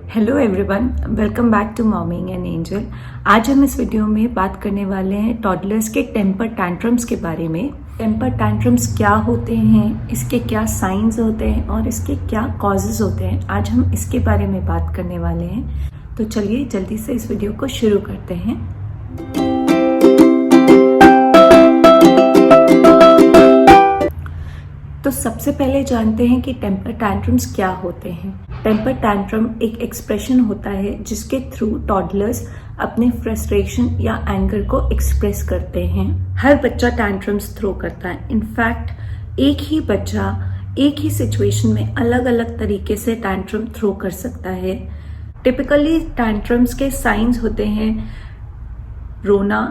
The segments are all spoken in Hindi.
Hello everyone, welcome back to momming and angel. आज हम इस वीडियो में बात करने वाले हैं टॉडलर्स के टेम्पर टैंट्रम्स के बारे में। टेम्पर टैंट्रम्स क्या होते हैं, इसके क्या साइंस होते हैं और इसके क्या कॉजेज होते हैं, आज हम इसके बारे में बात करने वाले हैं। तो चलिए जल्दी से इस वीडियो को शुरू करते हैं। तो सबसे पहले जानते हैं कि टेम्पर टैंट्रम्स क्या होते हैं। टेम्पर टैंट्रम एक एक्सप्रेशन होता है जिसके थ्रू टॉडलर्स अपने फ्रस्ट्रेशन या एंगर को एक्सप्रेस करते हैं। हर बच्चा टैंट्रम्स थ्रो करता है। इनफैक्ट एक ही बच्चा एक ही सिचुएशन में अलग अलग तरीके से टैंट्रम थ्रो कर सकता है। टिपिकली टैंट्रम्स के साइंस होते हैं रोना,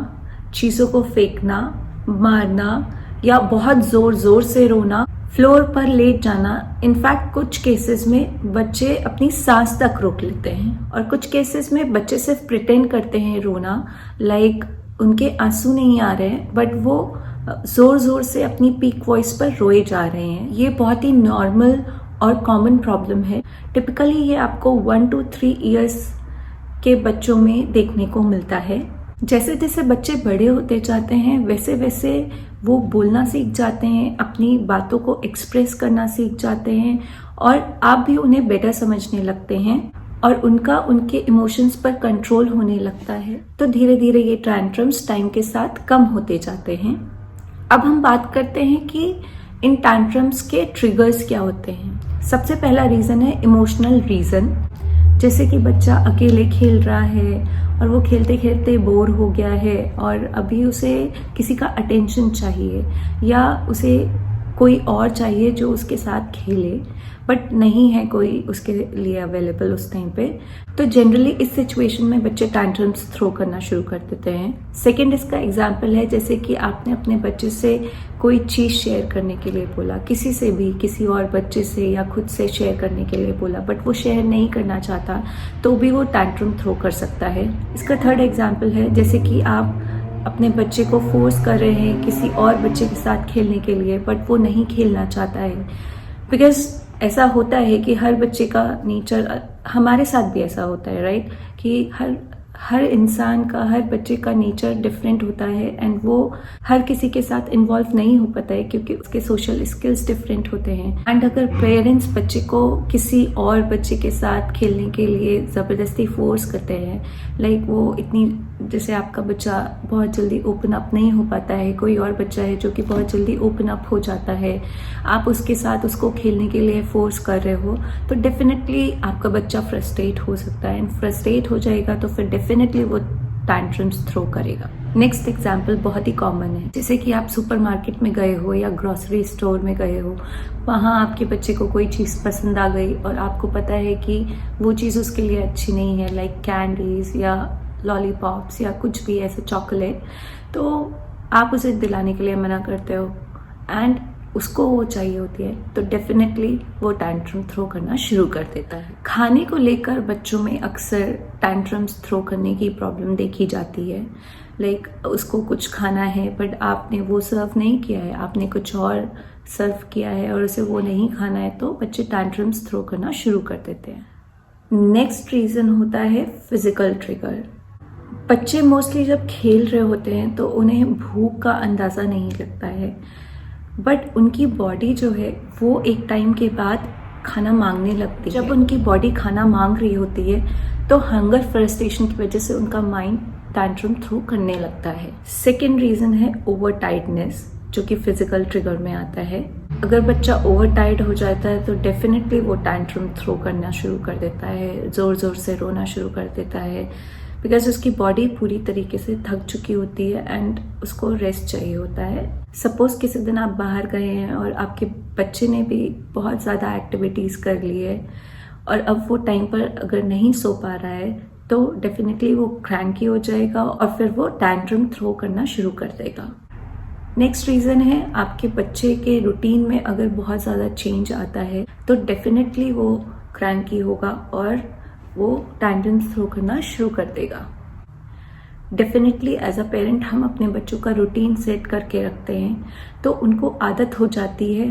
चीज़ों को फेंकना, मारना या बहुत जोर जोर से रोना, फ्लोर पर लेट जाना। इनफैक्ट कुछ केसेस में बच्चे अपनी सांस तक रोक लेते हैं और कुछ केसेस में बच्चे सिर्फ प्रिटेंड करते हैं रोना, लाइक उनके आंसू नहीं आ रहे हैं बट वो जोर जोर से अपनी पीक वॉइस पर रोए जा रहे हैं। ये बहुत ही नॉर्मल और कॉमन प्रॉब्लम है। टिपिकली ये आपको 1 to 3 इयर्स के बच्चों में देखने को मिलता है। जैसे जैसे बच्चे बड़े होते जाते हैं वैसे वैसे वो बोलना सीख जाते हैं, अपनी बातों को एक्सप्रेस करना सीख जाते हैं और आप भी उन्हें बेटर समझने लगते हैं और उनका उनके इमोशंस पर कंट्रोल होने लगता है। तो धीरे धीरे ये टैंट्रम्स टाइम के साथ कम होते जाते हैं। अब हम बात करते हैं कि इन टैंट्रम्स के ट्रिगर्स क्या होते हैं। सबसे पहला रीज़न है इमोशनल रीज़न। जैसे कि बच्चा अकेले खेल रहा है और वो खेलते खेलते बोर हो गया है और अभी उसे किसी का अटेंशन चाहिए या उसे कोई और चाहिए जो उसके साथ खेले, बट नहीं है कोई उसके लिए अवेलेबल उस टाइम पे। तो जनरली इस सिचुएशन में बच्चे टैंट्रम्स थ्रो करना शुरू कर देते हैं। सेकंड इसका एग्जांपल है जैसे कि आपने अपने बच्चे से कोई चीज़ शेयर करने के लिए बोला, किसी से भी, किसी और बच्चे से या खुद से शेयर करने के लिए बोला, बट वो शेयर नहीं करना चाहता तो भी वो टैंट्रम थ्रो कर सकता है। इसका थर्ड एग्जाम्पल है जैसे कि आप अपने बच्चे को फोर्स कर रहे हैं किसी और बच्चे के साथ खेलने के लिए बट वो नहीं खेलना चाहता है। बिकॉज ऐसा होता है कि हर बच्चे का नेचर, हमारे साथ भी ऐसा होता है राइट, कि हर इंसान का, हर बच्चे का नेचर डिफरेंट होता है एंड वो हर किसी के साथ इन्वॉल्व नहीं हो पाता है क्योंकि उसके सोशल स्किल्स डिफरेंट होते हैं। एंड अगर पेरेंट्स बच्चे को किसी और बच्चे के साथ खेलने के लिए ज़बरदस्ती फोर्स करते हैं, लाइक वो इतनी, जैसे आपका बच्चा बहुत जल्दी ओपन अप नहीं हो पाता है, कोई और बच्चा है जो कि बहुत जल्दी ओपन अप हो जाता है, आप उसके साथ उसको खेलने के लिए फोर्स कर रहे हो तो डेफिनेटली आपका बच्चा फ्रस्ट्रेट हो सकता है। एंड फ्रस्ट्रेट हो जाएगा तो फिर डेफिनेटली वो टैंट्रम्स थ्रो करेगा। नेक्स्ट एग्जाम्पल बहुत ही कॉमन है, जैसे कि आप सुपरमार्केट में गए हो या ग्रोसरी स्टोर में गए हो, वहाँ आपके बच्चे को कोई चीज़ पसंद आ गई और आपको पता है कि वो चीज़ उसके लिए अच्छी नहीं है, लाइक कैंडीज या लॉलीपॉप्स या कुछ भी ऐसे चॉकलेट, तो आप उसे दिलाने के लिए मना करते हो एंड उसको वो चाहिए होती है तो डेफिनेटली वो टैंट्रम थ्रो करना शुरू कर देता है। खाने को लेकर बच्चों में अक्सर टैंट्रम्स थ्रो करने की प्रॉब्लम देखी जाती है। लाइक उसको कुछ खाना है बट आपने वो सर्व नहीं किया है, आपने कुछ और सर्व किया है और उसे वो नहीं खाना है तो बच्चे टैंट्रम्स थ्रो करना शुरू कर देते हैं। नेक्स्ट रीज़न होता है फिजिकल ट्रिगर। बच्चे मोस्टली जब खेल रहे होते हैं तो उन्हें भूख का अंदाज़ा नहीं लगता है बट उनकी बॉडी जो है वो एक टाइम के बाद खाना मांगने लगती है। जब उनकी बॉडी खाना मांग रही होती है तो हंगर फ्रस्ट्रेशन की वजह से उनका माइंड टैंट्रम थ्रो करने लगता है। सेकेंड रीज़न है ओवर टायर्डनेस, जो कि फिजिकल ट्रिगर में आता है। अगर बच्चा ओवर टायर्ड हो जाता है तो डेफिनेटली वो टैंट्रम थ्रो करना शुरू कर देता है, ज़ोर ज़ोर से रोना शुरू कर देता है बिकॉज उसकी बॉडी पूरी तरीके से थक चुकी होती है एंड उसको रेस्ट चाहिए होता है। सपोज किसी दिन आप बाहर गए हैं और आपके बच्चे ने भी बहुत ज़्यादा एक्टिविटीज़ कर ली है और अब वो टाइम पर अगर नहीं सो पा रहा है तो डेफिनेटली वो क्रैंकी हो जाएगा और फिर वो टैंट्रम थ्रो करना शुरू कर देगा। नेक्स्ट रीज़न है आपके बच्चे के रूटीन में अगर बहुत ज़्यादा चेंज आता है तो डेफिनेटली वो क्रैंकी होगा और वो टैंट्रम्स थ्रो करना शुरू कर देगा। डेफिनेटली एज अ पेरेंट हम अपने बच्चों का रूटीन सेट करके रखते हैं तो उनको आदत हो जाती है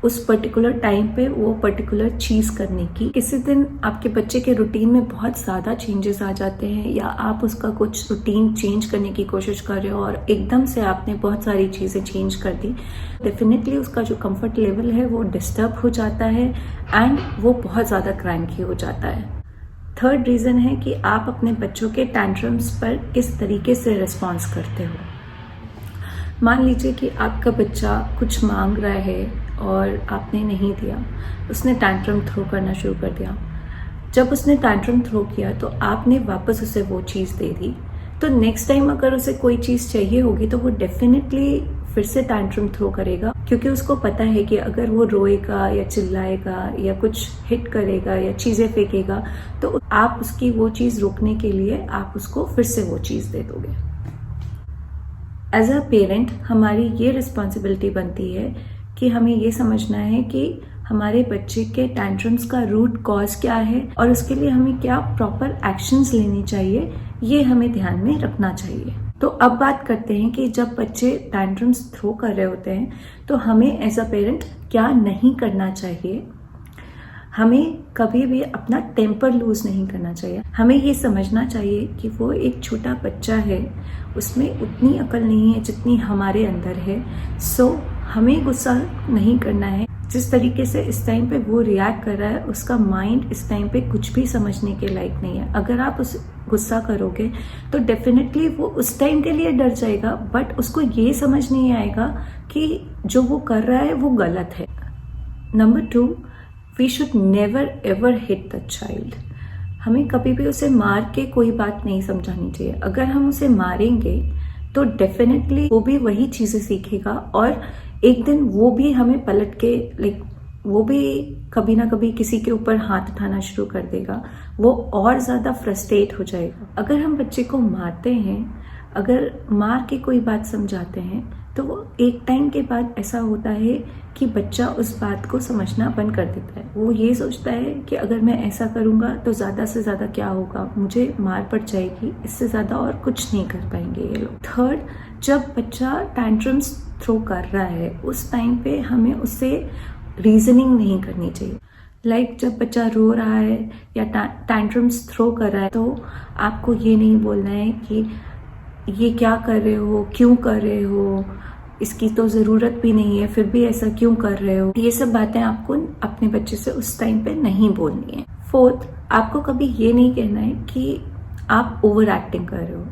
उस पर्टिकुलर टाइम पे वो पर्टिकुलर चीज करने की। किसी दिन आपके बच्चे के रूटीन में बहुत ज्यादा चेंजेस आ जाते हैं या आप उसका कुछ रूटीन चेंज करने की कोशिश कर रहे हो और एकदम से आपने बहुत सारी चीजें चेंज कर दी, डेफिनेटली उसका जो कंफर्ट लेवल है वो डिस्टर्ब हो जाता है एंड वो बहुत ज्यादा क्रैंकी हो जाता है। थर्ड रीजन है कि आप अपने बच्चों के टैंट्रम्स पर किस तरीके से रिस्पॉन्स करते हो। मान लीजिए कि आपका बच्चा कुछ मांग रहा है और आपने नहीं दिया, उसने टैंट्रम थ्रो करना शुरू कर दिया। जब उसने टैंट्रम थ्रो किया तो आपने वापस उसे वो चीज़ दे दी, तो नेक्स्ट टाइम अगर उसे कोई चीज़ चाहिए होगी तो वो डेफिनेटली फिर से टैंट्रम थ्रो करेगा, क्योंकि उसको पता है कि अगर वो रोएगा या चिल्लाएगा या कुछ हिट करेगा या चीज़ें फेंकेगा तो आप उसकी वो चीज़ रोकने के लिए आप उसको फिर से वो चीज़ दे दोगे। एज अ पेरेंट हमारी ये रिस्पॉन्सिबिलिटी बनती है कि हमें ये समझना है कि हमारे बच्चे के टैंट्रम्स का रूट कॉज क्या है और उसके लिए हमें क्या प्रॉपर एक्शंस लेने चाहिए, ये हमें ध्यान में रखना चाहिए। तो अब बात करते हैं कि जब बच्चे टैंट्रम्स थ्रो कर रहे होते हैं तो हमें एज अ पेरेंट क्या नहीं करना चाहिए। हमें कभी भी अपना टेम्पर लूज नहीं करना चाहिए। हमें ये समझना चाहिए कि वो एक छोटा बच्चा है, उसमें उतनी अकल नहीं है जितनी हमारे अंदर है। सो हमें गुस्सा नहीं करना है। जिस तरीके से इस टाइम पे वो रिएक्ट कर रहा है, उसका माइंड इस टाइम पे कुछ भी समझने के लायक नहीं है। अगर आप उस गुस्सा करोगे तो डेफिनेटली वो उस टाइम के लिए डर जाएगा, बट उसको ये समझ नहीं आएगा कि जो वो कर रहा है वो गलत है। Number 2, we should never ever hit the child. हमें कभी भी उसे मार के कोई बात नहीं समझानी चाहिए। अगर हम उसे मारेंगे तो डेफिनेटली वो भी वही चीजें सीखेगा और एक दिन वो भी हमें पलट के वो भी कभी ना कभी किसी के ऊपर हाथ उठाना शुरू कर देगा, वो और ज्यादा फ्रस्ट्रेट हो जाएगा। अगर हम बच्चे को मारते हैं, अगर मार के कोई बात समझाते हैं, तो वो एक टाइम के बाद ऐसा होता है कि बच्चा उस बात को समझना बंद कर देता है। वो ये सोचता है कि अगर मैं ऐसा करूंगा तो ज्यादा से ज्यादा क्या होगा, मुझे मार पड़ जाएगी, इससे ज्यादा और कुछ नहीं कर पाएंगे ये लोग। थर्ड, जब बच्चा टैंट्रम्स थ्रो कर रहा है उस टाइम पे हमें उससे रीजनिंग नहीं करनी चाहिए। जब बच्चा रो रहा है या टैंट्रम्स थ्रो कर रहा है तो आपको ये नहीं बोलना है कि ये क्या कर रहे हो, क्यों कर रहे हो, इसकी तो जरूरत भी नहीं है, फिर भी ऐसा क्यों कर रहे हो। ये सब बातें आपको अपने बच्चे से उस टाइम पे नहीं बोलनी है। फोर्थ, आपको कभी ये नहीं कहना है कि आप ओवर एक्टिंग कर रहे हो।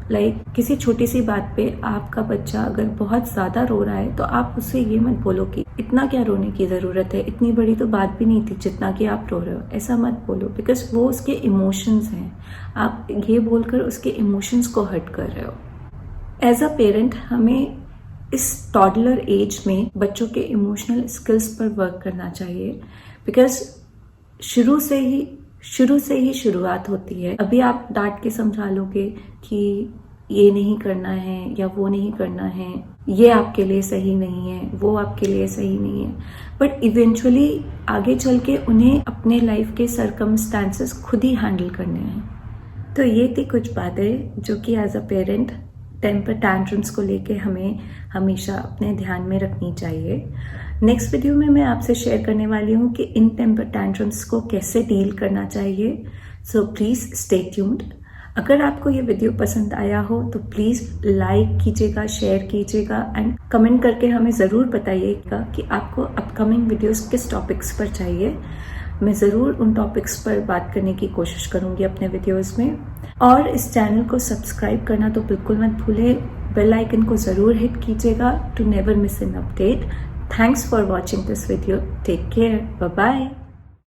किसी छोटी सी बात पे आपका बच्चा अगर बहुत ज्यादा रो रहा है तो आप उससे ये मत बोलो कि इतना क्या रोने की जरूरत है, इतनी बड़ी तो बात भी नहीं थी जितना कि आप रो रहे हो। ऐसा मत बोलो, बिकॉज वो उसके इमोशंस हैं। आप ये बोलकर उसके इमोशंस को हर्ट कर रहे हो। एज अ पेरेंट हमें इस टॉडलर एज में बच्चों के इमोशनल स्किल्स पर वर्क करना चाहिए, बिकॉज शुरू से ही शुरुआत होती है। अभी आप डांट के समझा लोगे कि ये नहीं करना है या वो नहीं करना है, ये आपके लिए सही नहीं है, वो आपके लिए सही नहीं है, बट इवेंचुअली आगे चल के उन्हें अपने लाइफ के सर्कमस्टांसेस खुद ही हैंडल करने हैं। तो ये थी कुछ बातें जो कि as a parent temper tantrums को लेके हमें हमेशा अपने ध्यान में रखनी चाहिए। नेक्स्ट वीडियो में मैं आपसे शेयर करने वाली हूँ कि इन टेम्पर टैंट्रम्स को कैसे डील करना चाहिए। So please stay tuned. अगर आपको ये वीडियो पसंद आया हो तो प्लीज लाइक कीजिएगा, शेयर कीजिएगा एंड कमेंट करके हमें जरूर बताइएगा कि आपको अपकमिंग वीडियोस किस टॉपिक्स पर चाहिए। मैं ज़रूर उन टॉपिक्स पर बात करने की कोशिश करूंगी अपने वीडियोस में। और इस चैनल को सब्सक्राइब करना तो बिल्कुल मत भूलें, बेल आइकन को ज़रूर हिट कीजिएगा to never miss an update. Thanks for watching this video. Take care, bye bye.